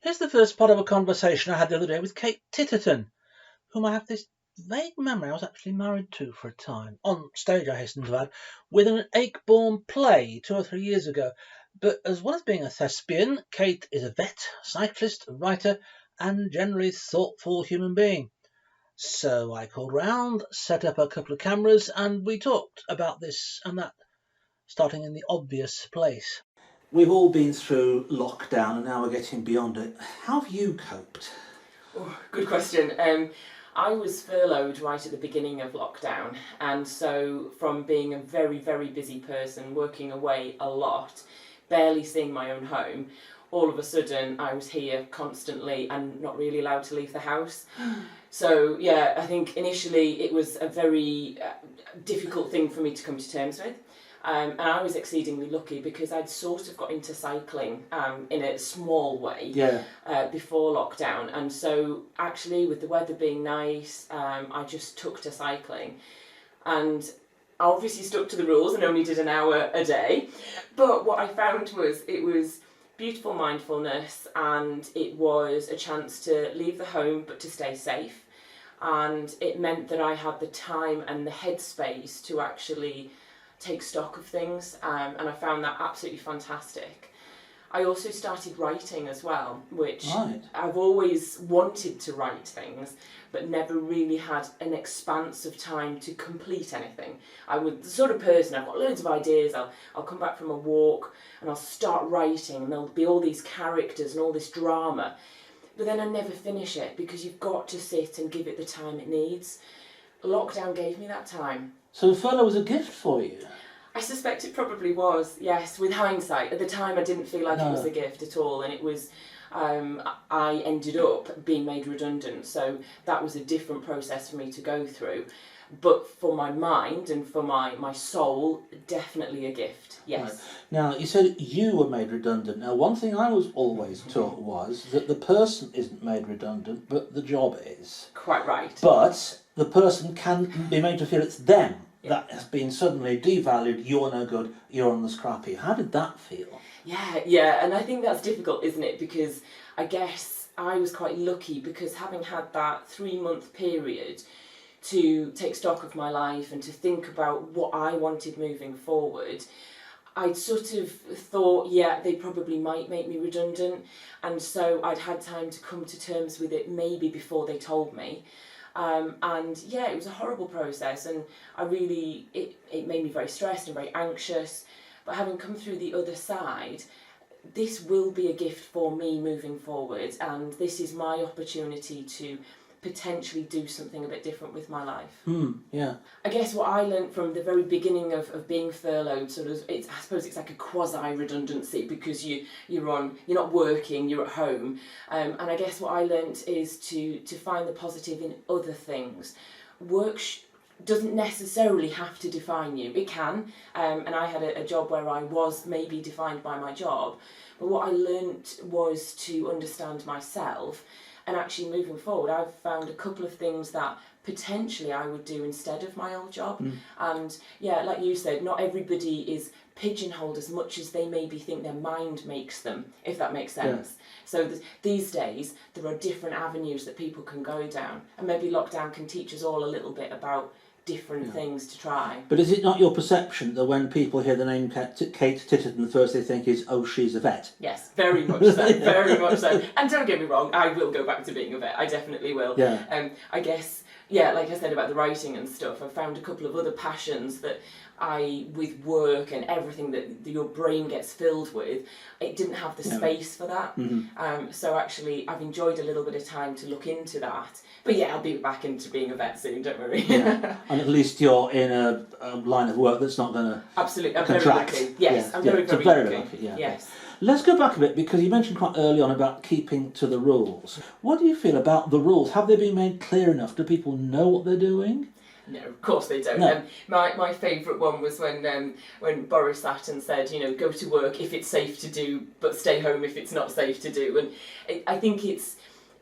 Here's the first part of a conversation I had the other day with Kate Titterton, whom I have this vague memory I was actually married to for a time, on stage I hasten to add, with an Acheborn play 2 or 3 years ago. But as well as being a thespian, Kate is a vet, cyclist, writer, and generally thoughtful human being. So I called round, set up a couple of cameras, and we talked about this and that, starting in the obvious place. We've all been through lockdown and now we're getting beyond it. How have you coped? Oh, good question. I was furloughed right at the beginning of lockdown, and so from being a very, very busy person, working away a lot, barely seeing my own home, all of a sudden I was here constantly and not really allowed to leave the house. So yeah, I think initially it was a very difficult thing for me to come to terms with. And I was exceedingly lucky because I'd sort of got into cycling in a small way before lockdown. And so actually with the weather being nice, I just took to cycling. And I obviously stuck to the rules and only did an hour a day. But what I found was it was beautiful mindfulness, and it was a chance to leave the home but to stay safe. And it meant that I had the time and the headspace to actually take stock of things, and I found that absolutely fantastic. I also started writing as well, which I've always wanted to write things, but never really had an expanse of time to complete anything. I was the sort of person, I've got loads of ideas, I'll come back from a walk and I'll start writing, and there'll be all these characters and all this drama, but then I never finish it because you've got to sit and give it the time it needs. Lockdown gave me that time. So furlough was a gift for you? I suspect it probably was, yes, with hindsight. At the time I didn't feel like it was a gift at all, and it was, I ended up being made redundant, so that was a different process for me to go through. But for my mind and for my soul, definitely a gift, yes. Right. Now, you said you were made redundant. Now, one thing I was always taught was that the person isn't made redundant, but the job is. Quite right. But the person can be made to feel it's them that has been suddenly devalued, you're no good, you're on the scrap heap. How did that feel? Yeah, and I think that's difficult, isn't it? Because I guess I was quite lucky because having had that 3-month period to take stock of my life and to think about what I wanted moving forward, I'd sort of thought, they probably might make me redundant, and so I'd had time to come to terms with it maybe before they told me. It was a horrible process, and it made me very stressed and very anxious, but having come through the other side, this will be a gift for me moving forward, and this is my opportunity to potentially do something a bit different with my life. I guess what I learnt from the very beginning of being furloughed, I suppose it's like a quasi-redundancy because you're not working, you're at home. And I guess what I learnt is to find the positive in other things. Work doesn't necessarily have to define you. It can, and I had a job where I was maybe defined by my job, but what I learnt was to understand myself. And actually moving forward, I've found a couple of things that potentially I would do instead of my old job. And like you said, not everybody is pigeonholed as much as they maybe think their mind makes them, if that makes sense. So these days, there are different avenues that people can go down. And maybe lockdown can teach us all a little bit about different things to try. But is it not your perception that when people hear the name Kate Titterton, the first they think is, oh, she's a vet? Yes, very much so, very much so. And don't get me wrong, I will go back to being a vet, I definitely will. I guess, like I said about the writing and stuff, I've found a couple of other passions that with work and everything that your brain gets filled with, it didn't have the space for that. So actually, I've enjoyed a little bit of time to look into that. But I'll be back into being a vet soon, don't worry. And at least you're in a line of work that's not going to Absolutely, I'm contract. very lucky. Yes, I'm very lucky. Yes. Let's go back a bit, because you mentioned quite early on about keeping to the rules. What do you feel about the rules? Have they been made clear enough? Do people know what they're doing? No, of course they don't. No. My favourite one was when Boris sat and said, go to work if it's safe to do, but stay home if it's not safe to do. And I think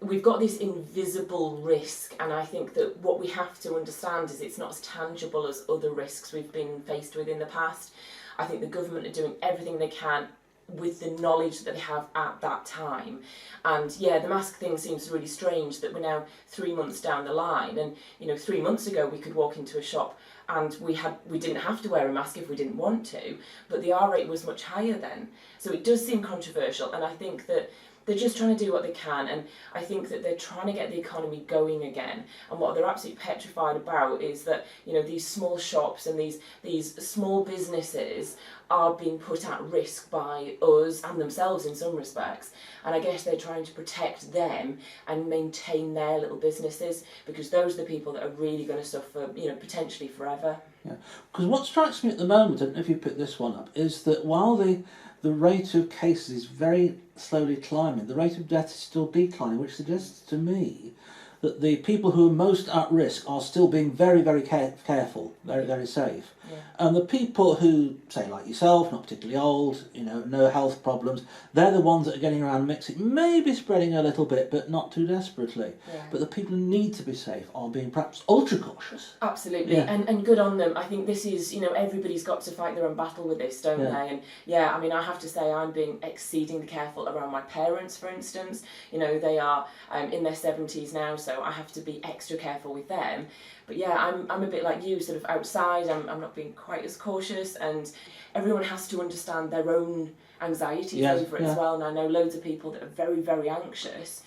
we've got this invisible risk, and I think that what we have to understand is it's not as tangible as other risks we've been faced with in the past. I think the government are doing everything they can with the knowledge that they have at that time. And yeah, the mask thing seems really strange that we're now 3 months down the line, and 3 months ago we could walk into a shop and we didn't have to wear a mask if we didn't want to, but the R rate was much higher then. So it does seem controversial, and I think that they're just trying to do what they can, and I think that they're trying to get the economy going again. And what they're absolutely petrified about is that these small shops and these small businesses are being put at risk by us and themselves in some respects. And I guess they're trying to protect them and maintain their little businesses, because those are the people that are really going to suffer, potentially forever. Yeah, because what strikes me at the moment, I don't know if you picked this one up, is that while the rate of cases is very slowly climbing, the rate of death is still declining, which suggests to me that the people who are most at risk are still being very, very careful, very, very safe. Yeah. And the people who, say like yourself, not particularly old, no health problems, they're the ones that are getting around mixing, maybe spreading a little bit, but not too desperately. Yeah. But the people who need to be safe are being perhaps ultra cautious. Absolutely, Yeah. and good on them. I think this is, everybody's got to fight their own battle with this, don't they? And yeah, I mean, I have to say I'm being exceedingly careful around my parents, for instance. They are in their 70s now, so I have to be extra careful with them. But yeah, I'm a bit like you, sort of outside, I'm not being quite as cautious, and everyone has to understand their own anxieties over it as well. And I know loads of people that are very, very anxious,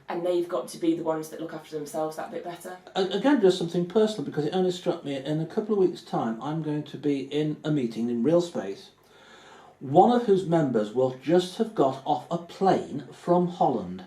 and they've got to be the ones that look after themselves that bit better. Again, just something personal, because it only struck me, in a couple of weeks' time, I'm going to be in a meeting in real space, one of whose members will just have got off a plane from Holland.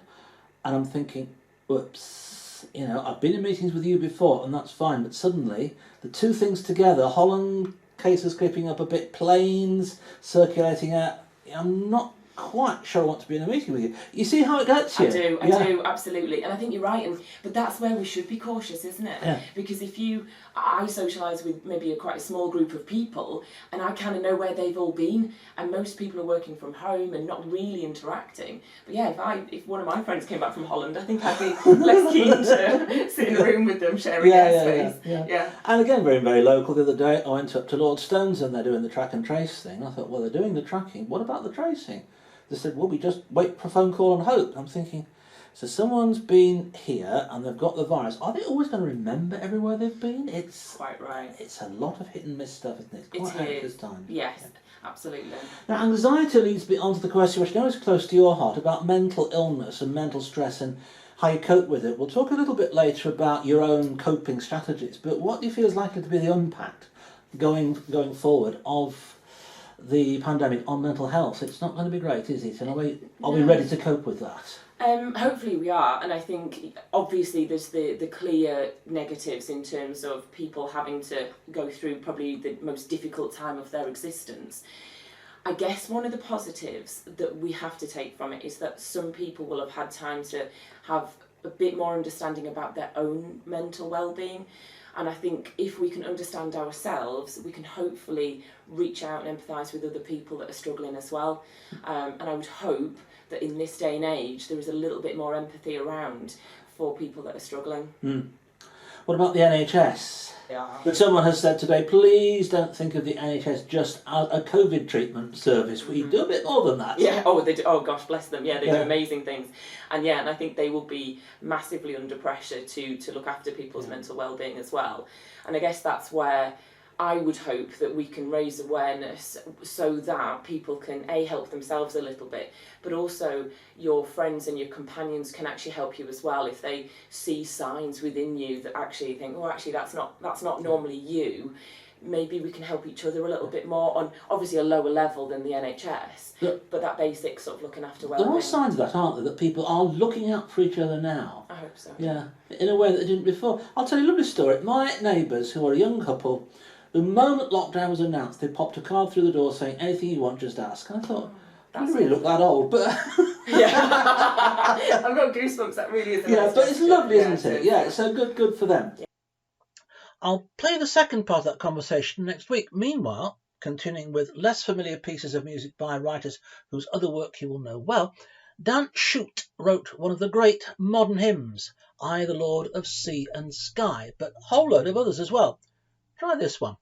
And I'm thinking, whoops, I've been in meetings with you before, and that's fine, but suddenly, the two things together, Holland cases creeping up a bit, planes circulating out, I'm not quite sure I want to be in a meeting with you. You see how it gets you? I do, absolutely. And I think you're right, but that's where we should be cautious, isn't it? Yeah. Because I socialise with maybe quite a small group of people, and I kind of know where they've all been, and most people are working from home and not really interacting. But yeah, if one of my friends came back from Holland, I think I'd be less keen to sit in a room with them sharing airspace. Yeah. And again, very, very local. The other day, I went up to Lord Stone's, and they're doing the track and trace thing. I thought, well, they're doing the tracking. What about the tracing? They said, well, we just wait for a phone call and hope. I'm thinking, so someone's been here and they've got the virus. Are they always going to remember everywhere they've been? It's quite right. It's a lot of hit and miss stuff, isn't it? It's quite hectic this time. Yes, absolutely. Now, anxiety leads me on to the question, which I know is close to your heart, about mental illness and mental stress and how you cope with it. We'll talk a little bit later about your own coping strategies, but what do you feel is likely to be the impact going forward of the pandemic on mental health? It's not going to be great, is it? And are we ready to cope with that? Hopefully we are, and I think obviously there's the clear negatives in terms of people having to go through probably the most difficult time of their existence. I guess one of the positives that we have to take from it is that some people will have had time to have a bit more understanding about their own mental well-being. And I think if we can understand ourselves, we can hopefully reach out and empathise with other people that are struggling as well. And I would hope that in this day and age, there is a little bit more empathy around for people that are struggling. What about the NHS? Yeah. But someone has said today, please don't think of the NHS just as a COVID treatment service. We do a bit more than that. Yeah, they do. Oh gosh, bless them. Yeah, they do amazing things. And I think they will be massively under pressure to look after people's mental well-being as well. And I guess that's where I would hope that we can raise awareness so that people can help themselves a little bit, but also your friends and your companions can actually help you as well if they see signs within you that actually think, oh, actually that's not normally you. Maybe we can help each other a little bit more on obviously a lower level than the NHS, but that basic sort of looking after well-being. There are signs of that, aren't there, that people are looking out for each other now. I hope so. Yeah, in a way that they didn't before. I'll tell you a lovely story. My neighbours, who are a young couple, the moment lockdown was announced, they popped a card through the door saying, anything you want, just ask. And I thought, I don't really look that old, but... Yeah, I've got goosebumps, that really is a nice but it's lovely, isn't it? Yeah, so good for them. Yeah. I'll play the second part of that conversation next week. Meanwhile, continuing with less familiar pieces of music by writers whose other work you will know well, Dan Shute wrote one of the great modern hymns, I the Lord of Sea and Sky, but a whole load of others as well. Try this one.